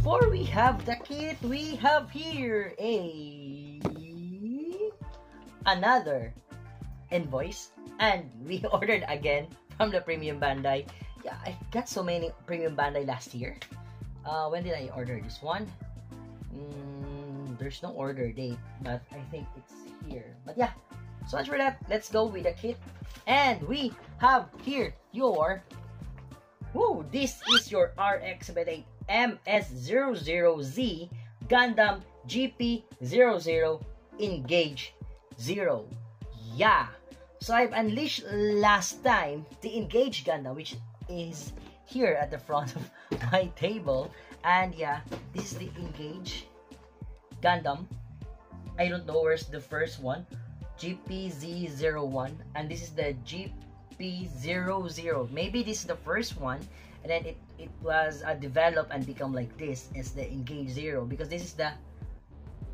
before we have the kit, we have here another invoice, and we ordered again from the Premium Bandai. Yeah, I got so many Premium Bandai last year. When did I order this one? There's no order date, but I think it's here. But yeah, so much for that. Let's go with the kit. And we have here your this is your RX-78 MS00Z Gundam GP00 Engage 0. Yeah, so I've unleashed last time the Engage Gundam, which is here at the front of my table. And yeah, this is the Engage Gundam. I don't know where's the first one, GPZ01, and this is the GP00. Maybe this is the first one, and then it was developed and become like this as the Engage 0, because this is the,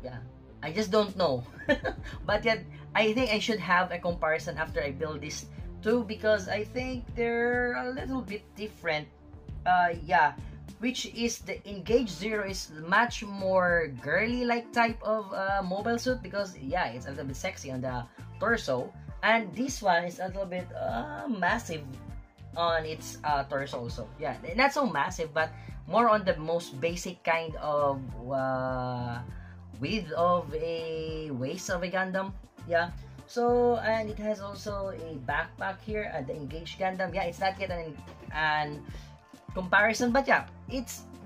yeah, I just don't know. But yet I think I should have a comparison after I build this too, because I think they're a little bit different. Yeah, which is the Engage 0 is much more girly like type of mobile suit, because yeah, it's a little bit sexy on the torso, and this one is a little bit massive on its torso. So yeah, not so massive, but more on the most basic kind of width of a waist of a Gundam. Yeah, so, and it has also a backpack here at the Engage Gundam. Yeah, it's not yet an comparison, but yeah,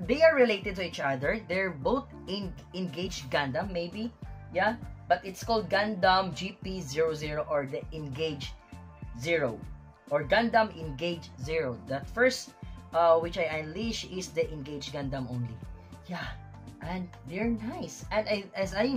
they are related to each other. They're both Engage Gundam, maybe, yeah, but it's called Gundam GP00 or the Engage 0 or Gundam Engage 0. That first which I unleash is the Engage Gundam only. Yeah, and they're nice, and as I know,